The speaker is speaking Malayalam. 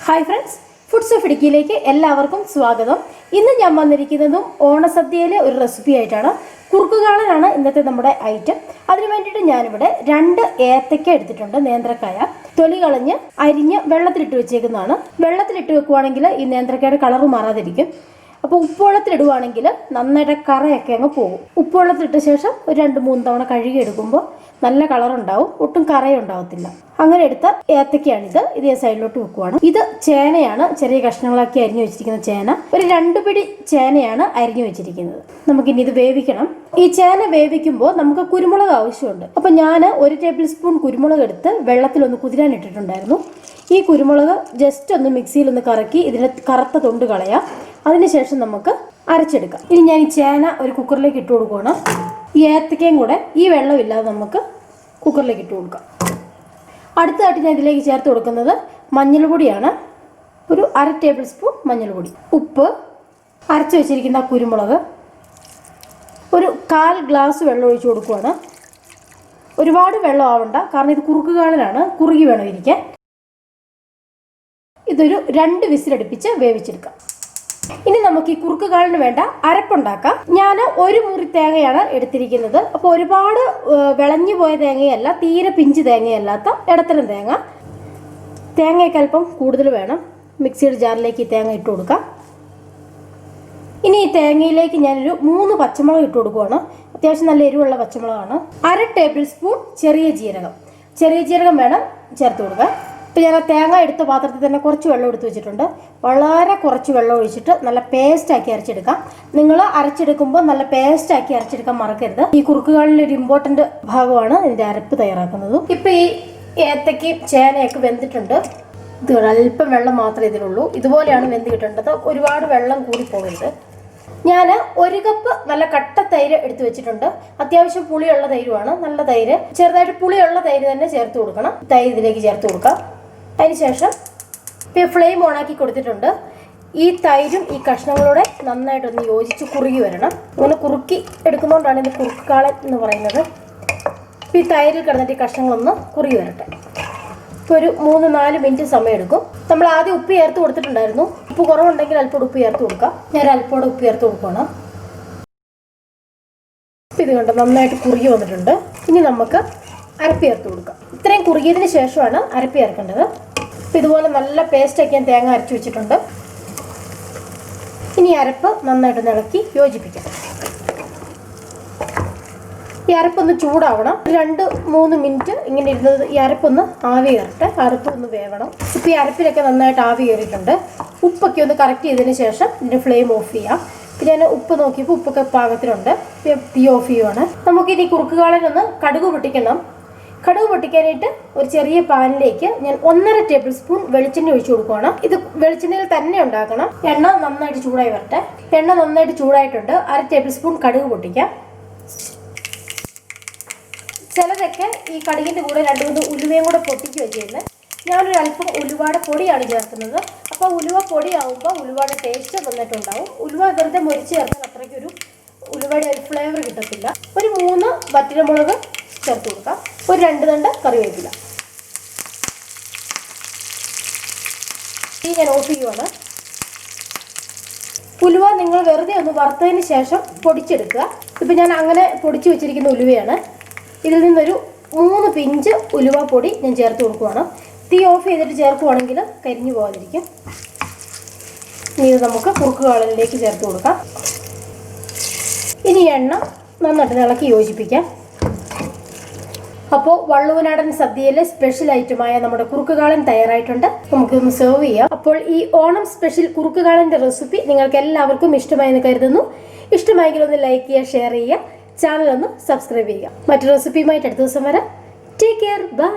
ഹായ് ഫ്രണ്ട്സ്, ഫുഡ്സ് ഓഫ് ഇടുക്കിയിലേക്ക് എല്ലാവർക്കും സ്വാഗതം. ഇന്ന് ഞാൻ വന്നിരിക്കുന്നതും ഓണസദ്യയിലെ ഒരു റെസിപ്പി ആയിട്ടാണ്. കുറുക്കുകാളനാണ് ഇന്നത്തെ നമ്മുടെ ഐറ്റം. അതിന് വേണ്ടിയിട്ട് ഞാനിവിടെ 2 ഏത്തക്ക എടുത്തിട്ടുണ്ട്. നേന്ത്രക്കായ തൊലി കളഞ്ഞ് അരിഞ്ഞ് വെള്ളത്തിലിട്ട് വെച്ചേക്കുന്നതാണ്. വെള്ളത്തിലിട്ട് വെക്കുവാണെങ്കിൽ ഈ നേന്ത്രക്കായുടെ കളറ് മാറാതിരിക്കും. അപ്പോൾ ഉപ്പുവെള്ളത്തിലിടുവാണെങ്കിൽ നന്നായിട്ട് കറയൊക്കെ അങ്ങ് പോകും. ഉപ്പുവെള്ളത്തിലിട്ട ശേഷം ഒരു 2-3 തവണ കഴുകി എടുക്കുമ്പോൾ നല്ല കളറുണ്ടാവും, ഒട്ടും കറയുണ്ടാവത്തില്ല. അങ്ങനെ എടുത്ത ഏത്തക്കയാണിത്. ഇത് ഞാൻ സൈഡിലോട്ട് വെക്കുവാണ്. ഇത് ചേനയാണ്, ചെറിയ കഷ്ണങ്ങളാക്കി അരിഞ്ഞു വെച്ചിരിക്കുന്ന ചേന. ഒരു 2 പിടി ചേനയാണ് അരിഞ്ഞു വെച്ചിരിക്കുന്നത്. നമുക്കിനി ഇത് വേവിക്കണം. ഈ ചേന വേവിക്കുമ്പോൾ നമുക്ക് കുരുമുളക് ആവശ്യമുണ്ട്. അപ്പം ഞാൻ 1 ടേബിൾ സ്പൂൺ കുരുമുളക് എടുത്ത് വെള്ളത്തിലൊന്ന് കുതിരാനിട്ടിട്ടുണ്ടായിരുന്നു. ഈ കുരുമുളക് ജസ്റ്റ് ഒന്ന് മിക്സിയിൽ ഒന്ന് കറക്കി ഇതിന് കറുത്ത തൊണ്ട് കളയാം. അതിനുശേഷം നമുക്ക് അരച്ചെടുക്കാം. ഇനി ഞാൻ ഈ ചേന ഒരു കുക്കറിലേക്ക് ഇട്ട് കൊടുക്കുകയാണ്. ഈ ഏത്തക്കയും കൂടെ ഈ വെള്ളമില്ലാതെ നമുക്ക് കുക്കറിലേക്ക് ഇട്ട് കൊടുക്കാം. അടുത്തതായിട്ട് ഞാൻ ഇതിലേക്ക് ചേർത്ത് കൊടുക്കുന്നത് മഞ്ഞൾപ്പൊടിയാണ്. ഒരു 1/2 ടേബിൾ സ്പൂൺ മഞ്ഞൾപ്പൊടി, ഉപ്പ്, അരച്ച് വെച്ചിരിക്കുന്ന കുരുമുളക്, ഒരു 1/4 ഗ്ലാസ് വെള്ളം ഒഴിച്ച് കൊടുക്കുകയാണ്. ഒരുപാട് വെള്ളം ആവണ്ട, കാരണം ഇത് കുറുക്കുകാളനാണ്, കുറുകി വേണം ഇരിക്കാൻ. ഇതൊരു 2 വിസിലടുപ്പിച്ച് വേവിച്ചെടുക്കാം. ഇനി നമുക്ക് ഈ കുറുക്കുകാളിന് വേണ്ട അരപ്പുണ്ടാക്കാം. ഞാൻ 1 മുറി തേങ്ങയാണ് എടുത്തിരിക്കുന്നത്. അപ്പോൾ ഒരുപാട് വിളഞ്ഞു പോയ തേങ്ങയല്ല, തീരെ പിഞ്ച് തേങ്ങയല്ലാത്ത ഇടത്തരം തേങ്ങ. തേങ്ങയൊക്കെ അല്പം കൂടുതൽ വേണം. മിക്സിയുടെ ജാറിലേക്ക് ഈ തേങ്ങ ഇട്ട് കൊടുക്കാം. ഇനി ഈ തേങ്ങയിലേക്ക് ഞാനൊരു 3 പച്ചമുളക് ഇട്ട് കൊടുക്കുകയാണ്. അത്യാവശ്യം നല്ല എരിവുള്ള പച്ചമുളകാണ്. 1/2 ടേബിൾ സ്പൂൺ ചെറിയ ജീരകം വേണം ചേർത്ത് കൊടുക്കാം. ഇപ്പോൾ ഞാൻ ആ തേങ്ങ എടുത്ത പാത്രത്തിൽ തന്നെ കുറച്ച് വെള്ളം എടുത്ത് വെച്ചിട്ടുണ്ട്. വളരെ കുറച്ച് വെള്ളം ഒഴിച്ചിട്ട് നല്ല പേസ്റ്റാക്കി അരച്ചെടുക്കാം. നിങ്ങൾ അരച്ചെടുക്കുമ്പോൾ നല്ല പേസ്റ്റാക്കി അരച്ചെടുക്കാൻ മറക്കരുത്. ഈ കുറുക്കുകളിലെ ഒരു ഇമ്പോർട്ടൻ്റ് ഭാഗമാണ് ഇതിൻ്റെ അരപ്പ് തയ്യാറാക്കുന്നത്. ഇപ്പോൾ ഈ ഏത്തക്കയും ചേനയൊക്കെ വെന്തിട്ടുണ്ട്. ഇത് അല്പം വെള്ളം മാത്രമേ ഇതിലുള്ളൂ. ഇതുപോലെയാണ് വെന്ത് കിട്ടേണ്ടത്. ഒരുപാട് വെള്ളം കൂടി പോകരുത്. ഞാൻ 1 കപ്പ് നല്ല കട്ട തൈര് എടുത്ത് വെച്ചിട്ടുണ്ട്. അത്യാവശ്യം പുളിയുള്ള തൈരുമാണ്, നല്ല തൈര്. ചെറുതായിട്ട് പുളിയുള്ള തൈര് തന്നെ ചേർത്ത് കൊടുക്കണം. തൈര് ഇതിലേക്ക് ചേർത്ത് കൊടുക്കാം. അതിനുശേഷം ഇപ്പോൾ ഫ്ലെയിം ഓണാക്കി കൊടുത്തിട്ടുണ്ട്. ഈ തൈരും ഈ കഷ്ണങ്ങളോടെ നന്നായിട്ടൊന്ന് യോജിച്ച് കുറുകി വരണം. ഇങ്ങനെ കുറുക്കി എടുക്കുന്നതുകൊണ്ടാണ് ഇത് കുറുക്കുകാളൻ എന്ന് പറയുന്നത്. ഇപ്പോൾ ഈ തൈരിൽ കിടന്നിട്ട് ഈ കഷ്ണങ്ങളൊന്ന് കുറുകി വരട്ടെ. ഇപ്പോൾ ഒരു 3-4 മിനിറ്റ് സമയം എടുക്കും. നമ്മൾ ആദ്യം ഉപ്പ് ചേർത്ത് കൊടുത്തിട്ടുണ്ടായിരുന്നു. ഉപ്പ് കുറവുണ്ടെങ്കിൽ അല്പം ഉപ്പ് ചേർത്ത് കൊടുക്കാം. ഞാൻ അല്പോടെ ഉപ്പ് ചേർത്ത് കൊടുക്കണം. ഇത് കണ്ട് നന്നായിട്ട് കുറുകി വന്നിട്ടുണ്ട്. ഇനി നമുക്ക് അരപ്പ് ചേർത്ത് കൊടുക്കാം. ഇത്രയും കുറുകിയതിന് ശേഷമാണ് അരപ്പ് ചേർക്കേണ്ടത്. അപ്പോൾ ഇതുപോലെ നല്ല പേസ്റ്റൊക്കെ ഞാൻ തേങ്ങ അരച്ച് വെച്ചിട്ടുണ്ട്. ഇനി അരപ്പ് നന്നായിട്ട് ഇളക്കി യോജിപ്പിക്കാം. ഈ അരപ്പൊന്ന് ചൂടാവണം. 2-3 മിനിറ്റ് ഇങ്ങനെ ഇരുന്നത് ഈ അരപ്പൊന്ന് ആവി കയറട്ടെ. അരപ്പ് ഒന്ന് വേവണം. ഇപ്പോൾ ഈ അരപ്പിലൊക്കെ നന്നായിട്ട് ആവി കയറിയിട്ടുണ്ട്. ഉപ്പൊക്കെ ഒന്ന് കറക്റ്റ് ചെയ്തതിന് ശേഷം ഇതിൻ്റെ ഫ്ലെയിം ഓഫ് ചെയ്യാം. ഇപ്പം ഞാൻ ഉപ്പ് നോക്കിയപ്പോൾ ഉപ്പൊക്കെ പാകത്തിനുണ്ട്. തീ ഓഫ് ചെയ്യുവാണ്. നമുക്കിനി കുറുക്കുകാളനൊന്ന് കടുക് പൊട്ടിക്കണം. കടുക് പൊട്ടിക്കാനായിട്ട് ഒരു ചെറിയ പാനിലേക്ക് ഞാൻ 1.5 ടേബിൾ സ്പൂൺ വെളിച്ചെണ്ണ ഒഴിച്ചു കൊടുക്കുകയാണ്. ഇത് വെളിച്ചെണ്ണയിൽ തന്നെ ഉണ്ടാക്കണം. എണ്ണ നന്നായിട്ട് ചൂടായി വരട്ടെ. എണ്ണ നന്നായിട്ട് ചൂടായിട്ടുണ്ട്. 1/2 ടേബിൾ സ്പൂൺ കടുക് പൊട്ടിക്കാം. ചിലരൊക്കെ ഈ കടുകിൻ്റെ കൂടെ 2-3 ഉലുവയും കൂടെ പൊട്ടിക്കുക ചെയ്യുന്നത്. ഞാനൊരു അല്പം ഉലുവയുടെ പൊടിയാണ് ചേർക്കുന്നത്. അപ്പോൾ ഉലുവ പൊടിയാവുമ്പോൾ ഉലുവയുടെ ടേസ്റ്റ് നന്നായിട്ടുണ്ടാവും. ഉലുവ വെറുതെ മൊരിച്ച് ചേർത്താൽ അത്രയ്ക്കൊരു ഉലുവയുടെ ഒരു ഫ്ലേവർ കിട്ടത്തില്ല. ഒരു 3 വറ്റൽമുളക് ചേർത്ത് കൊടുക്കാം. ഒരു 2 തണ്ട് കറിവേപ്പില. ഞാൻ ഓഫ് ചെയ്യുവാണ്. ഉലുവ നിങ്ങൾ വെറുതെ ഒന്ന് വറുത്തതിന് ശേഷം പൊടിച്ചെടുക്കുക. ഇപ്പം ഞാൻ അങ്ങനെ പൊടിച്ച് വെച്ചിരിക്കുന്ന ഉലുവയാണ്. ഇതിൽ നിന്നൊരു 3 പിഞ്ച് ഉലുവ പൊടി ഞാൻ ചേർത്ത് കൊടുക്കുകയാണ്. തീ ഓഫ് ചെയ്തിട്ട് ചേർക്കുവാണെങ്കിൽ കരിഞ്ഞു പോകാതിരിക്കും. ഇനി ഇത് നമുക്ക് കുറുക്കുകാളനിലേക്ക് ചേർത്ത് കൊടുക്കാം. ഇനി എണ്ണ നന്നായിട്ട് ഇളക്കി യോജിപ്പിക്കാം. അപ്പോൾ വള്ളുവനാടൻ സദ്യയിലെ സ്പെഷ്യൽ ഐറ്റമായ നമ്മുടെ കുറുക്കുകാളൻ തയ്യാറായിട്ടുണ്ട്. നമുക്കൊന്ന് സെർവ് ചെയ്യാം. അപ്പോൾ ഈ ഓണം സ്പെഷ്യൽ കുറുക്കുകാളൻ്റെ റെസിപ്പി നിങ്ങൾക്ക് എല്ലാവർക്കും ഇഷ്ടമായെന്ന് കരുതുന്നു. ഇഷ്ടമായെങ്കിൽ ഒന്ന് ലൈക്ക് ചെയ്യുക, ഷെയർ ചെയ്യുക, ചാനൽ ഒന്ന് സബ്സ്ക്രൈബ് ചെയ്യുക. മറ്റൊരു റെസിപ്പിയുമായിട്ട് അടുത്ത ദിവസം വരാം. Take care, by.